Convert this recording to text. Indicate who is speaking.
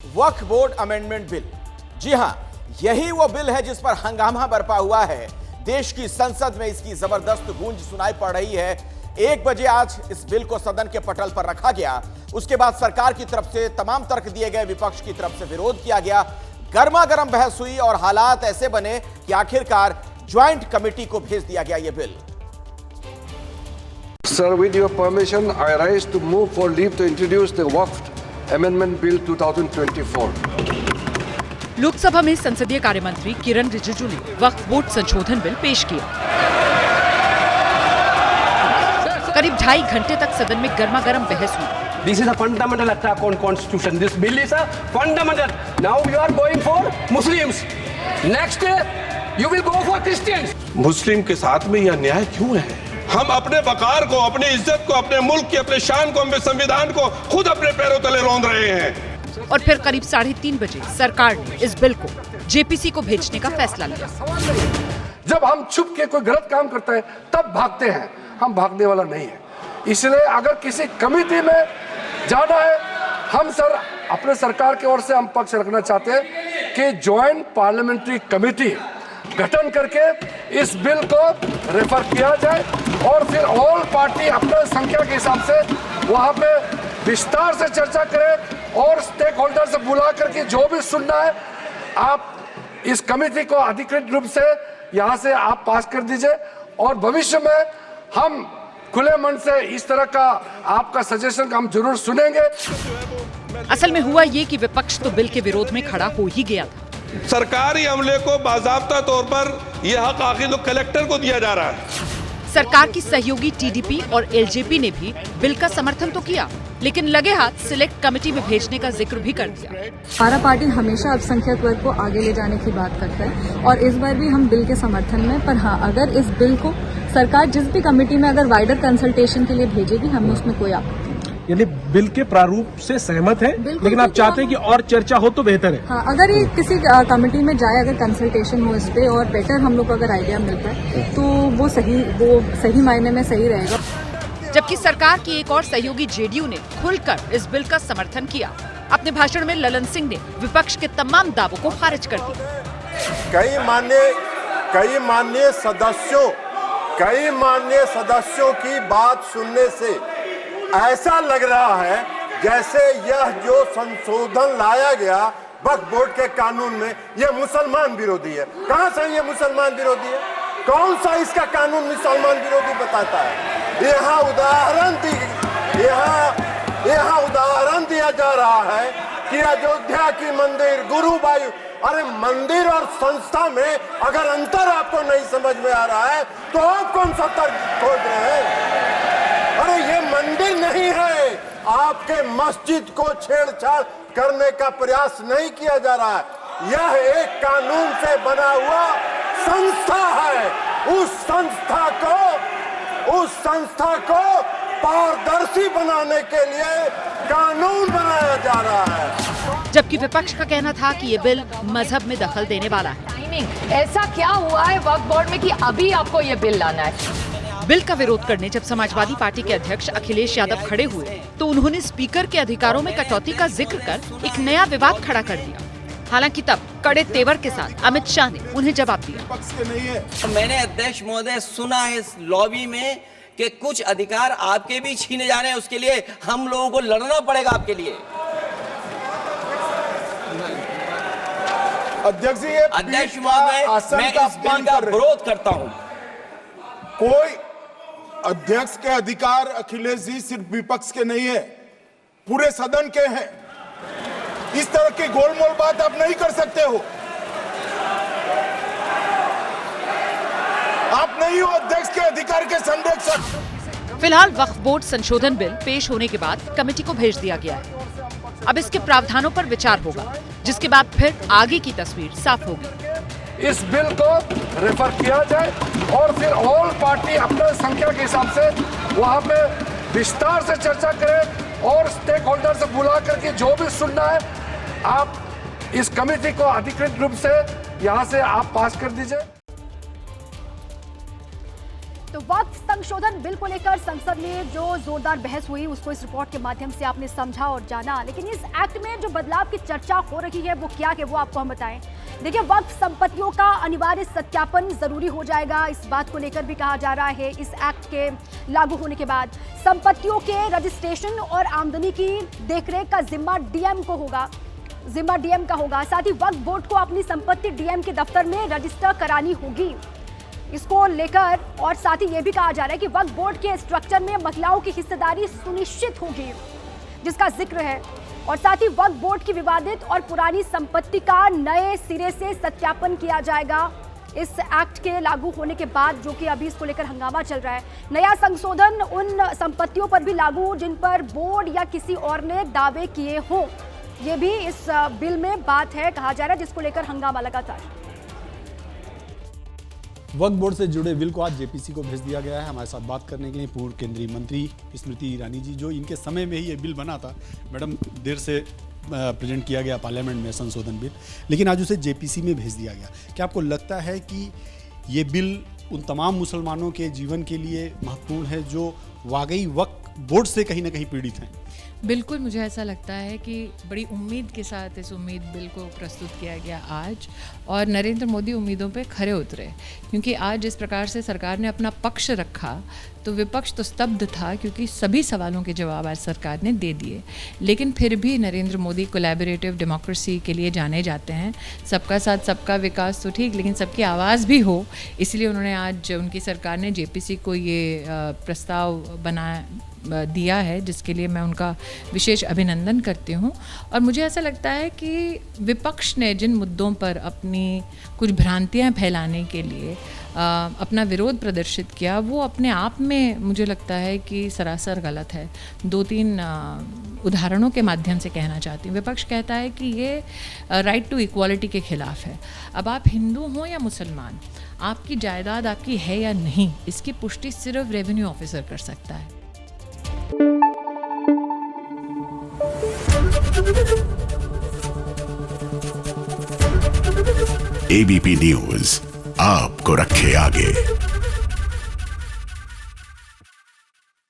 Speaker 1: वक्फ board amendment bill. जी हां, यही वो बिल है जिस पर हंगामा बरपा हुआ है। देश की संसद में इसकी जबरदस्त गूंज सुनाई पड़ रही है। 1 बजे आज इस बिल को सदन के पटल पर रखा गया। उसके बाद सरकार की तरफ से तमाम तर्क दिए गए, विपक्ष की तरफ से विरोध किया गया, गर्मा गर्म बहस हुई और हालात ऐसे बने कि आखिरकार ज्वाइंट कमेटी को भेज दिया गया यह bill.
Speaker 2: Sir, with your permission, I rise to move for leave to introduce the Waqf Amendment Bill 2024.
Speaker 3: Lok Sabha में संसदीय कार्य मंत्री किरण रिजिजू ने वक्फ बोर्ड संशोधन बिल पेश किया। करीब 2.5 घंटे तक सदन में गर्मागर्म बहस हुई।
Speaker 4: This is a fundamental attack on constitution. This bill is a fundamental. Now you are going for Muslims. Next, you will go for Christians.
Speaker 5: मुस्लिम के साथ में यह अन्याय क्यों है? हम अपने वकार को, अपनी इज्जत को, अपने मुल्क की, अपने शान को, अपने संविधान को खुद अपने पैरों तले रौंद रहे हैं।
Speaker 3: और फिर करीब 3:30 बजे सरकार ने इस बिल को जेपीसी को भेजने का फैसला लिया।
Speaker 2: जब हम छुप के कोई गलत काम करते हैं तब भागते हैं, हम भागने वाला नहीं है। इसलिए अगर किसी कमेटी में जाना है, हम सर अपने सरकार की ओर से हम पक्ष रखना चाहते हैं कि ज्वाइंट पार्लियामेंट्री कमेटी गठन करके इस बिल को रेफर किया जाए और फिर ऑल पार्टी अपने संख्या के हिसाब से वहां पे विस्तार से चर्चा करें और स्टेक होल्डर से बुला करके जो भी सुनना है आप इस कमेटी को अधिकृत रूप से यहां से आप पास कर दीजिए और भविष्य में हम खुले मन से इस तरह का आपका सजेशन हम जरूर सुनेंगे।
Speaker 3: असल में हुआ ये कि विपक्ष तो बिल के विरोध में खड़ा हो ही गया था।
Speaker 5: सरकारी अमले को बाज़ाब्ता तौर पर यह हक आखिर कलेक्टर को दिया जा रहा है।
Speaker 3: सरकार की सहयोगी टीडीपी और एलजेपी ने भी बिल का समर्थन तो किया, लेकिन लगे हाथ सिलेक्ट कमेटी में भेजने का जिक्र भी कर दिया।
Speaker 6: हमारा पार्टी हमेशा अल्पसंख्यक वर्ग को आगे ले जाने की बात करता है और इस बार भी हम बिल के समर्थन में। पर हाँ, अगर इस बिल को सरकार जिस भी कमेटी में अगर वाइडर कंसल्टेशन के लिए भेजेगी, हमें उसमें कोई आपत्ति।
Speaker 7: यानी बिल के प्रारूप से सहमत है, लेकिन आप चाहते हैं कि और चर्चा हो तो बेहतर है।
Speaker 6: हाँ, अगर ये किसी कमेटी में जाए, अगर कंसल्टेशन हो इस पे और बेटर हम लोग को अगर आइडिया मिलता है तो वो सही मायने में सही रहेगा।
Speaker 3: जबकि सरकार की एक और सहयोगी जेडीयू ने खुलकर इस बिल का समर्थन किया। अपने भाषण में ललन सिंह ने विपक्ष के तमाम दावों को खारिज कर दिया।
Speaker 8: कई माननीय सदस्यों की बात सुनने से ऐसा लग रहा है जैसे यह जो संशोधन लाया गया वक्फ बोर्ड के कानून में, यह मुसलमान विरोधी है। कहां से ये मुसलमान विरोधी है? कौन सा इसका कानून मुसलमान विरोधी बताता है? यहाँ उदाहरण दिया जा रहा है कि अयोध्या की मंदिर, गुरुवायूर, अरे मंदिर और संस्था में अगर अंतर आपको नहीं समझ में आ रहा है तो आप कौन सा तर्क खोज रहे हैं? अरे ये मंदिर नहीं है, आपके मस्जिद को छेड़छाड़ करने का प्रयास नहीं किया जा रहा है। यह एक कानून से बना हुआ संस्था है। उस संस्था को पारदर्शी बनाने के लिए कानून बनाया जा रहा है।
Speaker 3: जबकि विपक्ष का कहना था कि ये बिल मजहब में दखल देने वाला है।
Speaker 9: ऐसा क्या हुआ है वक्फ बोर्ड में कि अभी आपको ये बिल लाना है?
Speaker 3: बिल का विरोध करने जब समाजवादी पार्टी के अध्यक्ष अखिलेश यादव खड़े हुए तो उन्होंने स्पीकर के अधिकारों में कटौती का जिक्र कर एक नया विवाद खड़ा कर दिया। हालांकि तब कड़े तेवर के साथ अमित शाह ने उन्हें जवाब दिया।
Speaker 10: मैंने अध्यक्ष महोदय सुना है इस लॉबी में कि कुछ अधिकार आपके भी छीने जा रहे हैं, उसके लिए हम लोगों को लड़ना पड़ेगा आपके लिए। अध्यक्ष महोदय, मैं इस बिल का विरोध करता हूँ।
Speaker 8: कोई अध्यक्ष के अधिकार अखिलेश जी सिर्फ विपक्ष के नहीं है, पूरे सदन के हैं। इस तरह की गोलमोल बात आप नहीं कर सकते हो। आप नहीं हो अध्यक्ष के अधिकार के संरक्षक।
Speaker 3: फिलहाल वक्फ बोर्ड संशोधन बिल पेश होने के बाद कमेटी को भेज दिया गया है। अब इसके प्रावधानों पर विचार होगा, जिसके बाद फिर आगे की तस्वीर साफ होगी।
Speaker 2: इस बिल को रेफर किया जाए और फिर ऑल पार्टी अपने संख्या के हिसाब से वहां पे विस्तार से चर्चा करें और स्टेक होल्डर से बुला करके जो भी सुनना है आप इस कमेटी को अधिकृत रूप से यहां से आप पास कर दीजिए।
Speaker 11: तो वक्फ संशोधन बिल को लेकर संसद में जो जोरदार बहस हुई उसको इस रिपोर्ट के माध्यम से आपने समझा और जाना। लेकिन इस एक्ट में जो बदलाव की चर्चा हो रही है वो क्या है वो आपको हम बताएं। देखिए, वक्फ संपत्तियों का अनिवार्य सत्यापन जरूरी हो जाएगा, इस बात को लेकर भी कहा जा रहा है। इस एक्ट के लागू होने के बाद संपत्तियों के रजिस्ट्रेशन और आमदनी की देखरेख का जिम्मा डीएम का होगा। साथ ही वक्फ बोर्ड को अपनी संपत्ति डीएम के दफ्तर में रजिस्टर करानी होगी। इसको लेकर और साथ ही ये भी कहा जा रहा है कि वक्फ बोर्ड के स्ट्रक्चर में महिलाओं की हिस्सेदारी सुनिश्चित होगी, जिसका जिक्र है। और साथ ही वक्फ बोर्ड की विवादित और पुरानी संपत्ति का नए सिरे से सत्यापन किया जाएगा इस एक्ट के लागू होने के बाद, जो कि अभी इसको लेकर हंगामा चल रहा है। नया संशोधन उन संपत्तियों पर भी लागू जिन पर बोर्ड या किसी और ने दावे किए हों, ये भी इस बिल में बात है, कहा जा रहा है, जिसको लेकर हंगामा लगातार।
Speaker 12: वक्फ बोर्ड से जुड़े बिल को आज जेपीसी को भेज दिया गया है। हमारे साथ बात करने के लिए पूर्व केंद्रीय मंत्री स्मृति ईरानी जी, जो इनके समय में ही ये बिल बना था। मैडम, देर से प्रेजेंट किया गया पार्लियामेंट में संशोधन बिल, लेकिन आज उसे जेपीसी में भेज दिया गया। क्या आपको लगता है कि ये बिल उन तमाम मुसलमानों के जीवन के लिए महत्वपूर्ण है जो वाकई वक्फ बोर्ड से कहीं ना कहीं पीड़ित हैं?
Speaker 13: बिल्कुल, मुझे ऐसा लगता है कि बड़ी उम्मीद के साथ इस उम्मीद बिल को प्रस्तुत किया गया आज, और नरेंद्र मोदी उम्मीदों पे खरे उतरे, क्योंकि आज जिस प्रकार से सरकार ने अपना पक्ष रखा तो विपक्ष तो स्तब्ध था, क्योंकि सभी सवालों के जवाब आज सरकार ने दे दिए। लेकिन फिर भी नरेंद्र मोदी कोलैबोरेटिव डेमोक्रेसी के लिए जाने जाते हैं। सबका साथ सबका विकास तो ठीक, लेकिन सबकी आवाज़ भी हो, इसलिए उन्होंने आज उनकी सरकार ने जेपीसी को ये प्रस्ताव दिया है, जिसके लिए मैं उनका विशेष अभिनंदन करती हूँ। और मुझे ऐसा लगता है कि विपक्ष ने जिन मुद्दों पर अपनी कुछ भ्रांतियाँ फैलाने के लिए अपना विरोध प्रदर्शित किया, वो अपने आप में मुझे लगता है कि सरासर गलत है। 2-3 उदाहरणों के माध्यम से कहना चाहती हूँ। विपक्ष कहता है कि ये राइट टू इक्वालिटी के खिलाफ है। अब आप हिंदू हों या मुसलमान, आपकी जायदाद आपकी है या नहीं, इसकी पुष्टि सिर्फ रेवेन्यू ऑफिसर कर सकता है।
Speaker 14: एबीपी न्यूज आपको रखे आगे।